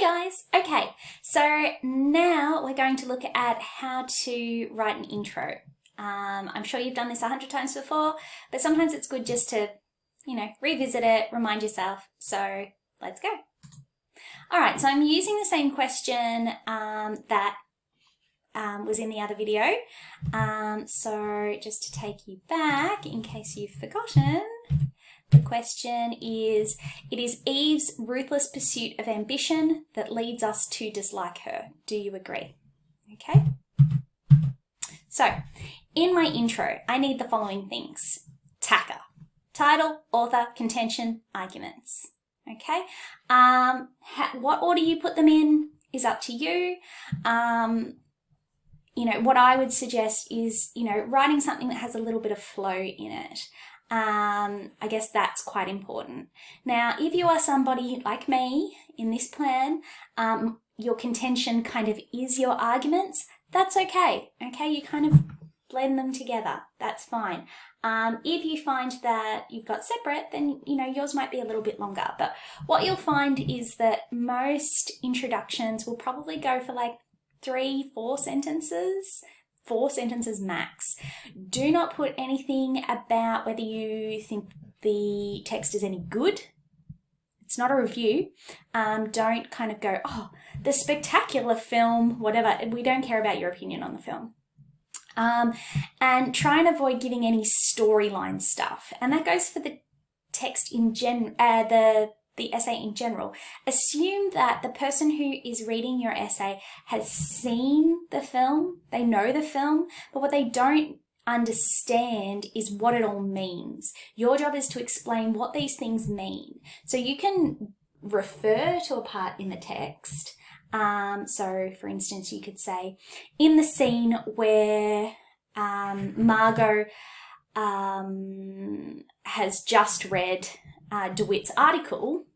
guys! Okay, so now we're going to look at how to write an intro. I'm sure you've done this 100 times before, but sometimes it's good just to, revisit it, remind yourself. So let's go. All right, so I'm using the same question that was in the other video. So just to take you back, in case you've forgotten, the question is, it is Eve's ruthless pursuit of ambition that leads us to dislike her. Do you agree? Okay. So, in my intro, I need the following things. Tacker. Title, author, contention, arguments. Okay. What order you put them in is up to you. What I would suggest is, writing something that has a little bit of flow in it. I guess that's quite important. Now, if you are somebody like me in this plan, your contention kind of is your arguments, that's okay. Okay, you kind of blend them together. That's fine. If you find that you've got separate, then, yours might be a little bit longer. But what you'll find is that most introductions will probably go for like 3-4 sentences. 4 sentences max. Do not put anything about whether you think the text is any good. It's not a review. Don't kind of go, oh, the spectacular film, whatever. We don't care about your opinion on the film. And try and avoid giving any storyline stuff. And that goes for the text in the essay in general. Assume that the person who is reading your essay has seen the film, they know the film, but what they don't understand is what it all means. Your job is to explain what these things mean. So you can refer to a part in the text. So for instance, you could say, in the scene where Margot has just read DeWitt's article,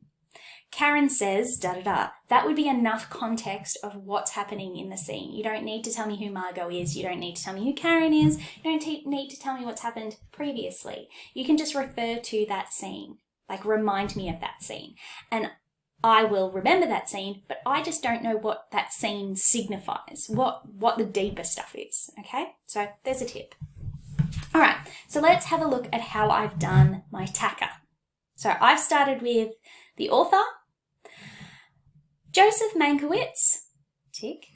Karen says, da-da-da. That would be enough context of what's happening in the scene. You don't need to tell me who Margot is. You don't need to tell me who Karen is. You don't need to tell me what's happened previously. You can just refer to that scene, like remind me of that scene. And I will remember that scene, but I just don't know what that scene signifies, what the deeper stuff is, okay? So there's a tip. All right, so let's have a look at how I've done my tacker. So I've started with the author, Joseph Mankiewicz, tick.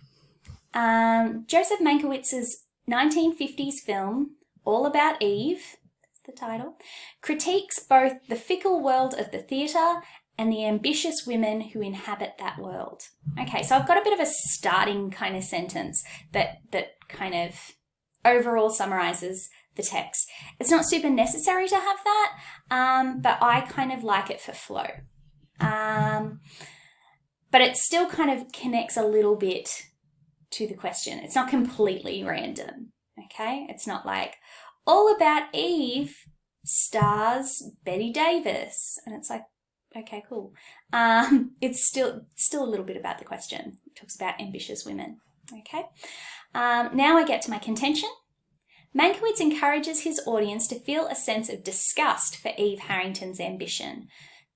Joseph Mankiewicz's 1950s film, All About Eve, that's the title, critiques both the fickle world of the theatre and the ambitious women who inhabit that world. Okay, so I've got a bit of a starting kind of sentence that kind of overall summarises the text. It's not super necessary to have that, but I kind of like it for flow. But it still kind of connects a little bit to the question. It's not completely random, okay? It's not like, All About Eve stars Betty Davis. And it's like, okay, cool. It's still a little bit about the question. It talks about ambitious women, okay? Now I get to my contention. Mankiewicz encourages his audience to feel a sense of disgust for Eve Harrington's ambition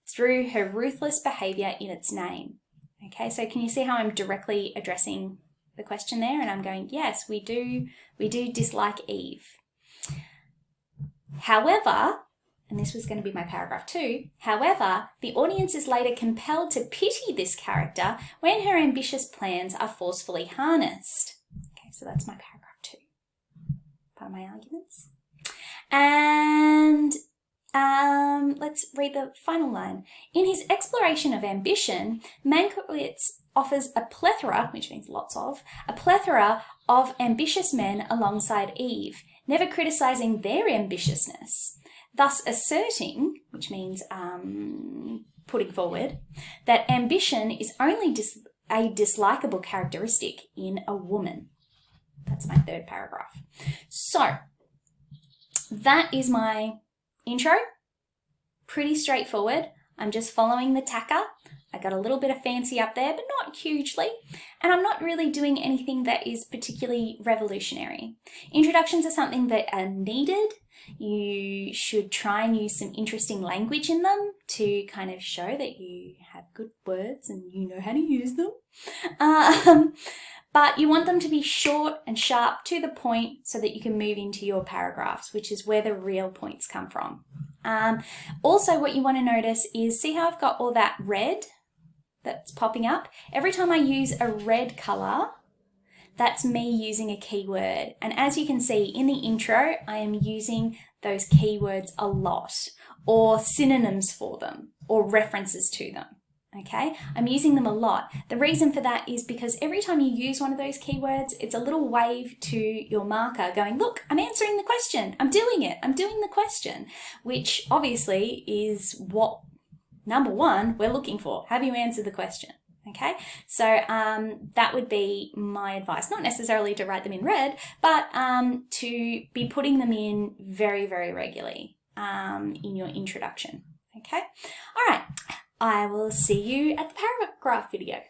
through her ruthless behaviour in its name. Okay, so can you see how I'm directly addressing the question there? And I'm going, yes, we do dislike Eve. However, and this was going to be my paragraph 2, however, the audience is later compelled to pity this character when her ambitious plans are forcefully harnessed. Okay, so that's my paragraph 2. Part of my arguments. And let's read the final line. In his exploration of ambition, Mankiewicz offers a plethora, which means lots of, ambitious men alongside Eve, never criticising their ambitiousness, thus asserting, which means putting forward, that ambition is only a dislikable characteristic in a woman. That's my third paragraph. So that is my intro. Pretty straightforward. I'm just following the tacker. I got a little bit of fancy up there, but not hugely. And I'm not really doing anything that is particularly revolutionary. Introductions are something that are needed. You should try and use some interesting language in them to kind of show that you have good words and you know how to use them. But you want them to be short and sharp, to the point, so that you can move into your paragraphs, which is where the real points come from. Also, what you want to notice is, see how I've got all that red that's popping up? Every time I use a red colour, that's me using a keyword. And as you can see in the intro, I am using those keywords a lot, or synonyms for them, or references to them. Okay, I'm using them a lot. The reason for that is because every time you use one of those keywords, it's a little wave to your marker going, look, I'm answering the question. I'm doing it. I'm doing the question, which obviously is what, number one, we're looking for. Have you answered the question? Okay, so that would be my advice. Not necessarily to write them in red, but to be putting them in very, very regularly in your introduction. Okay, all right. I will see you at the paragraph video.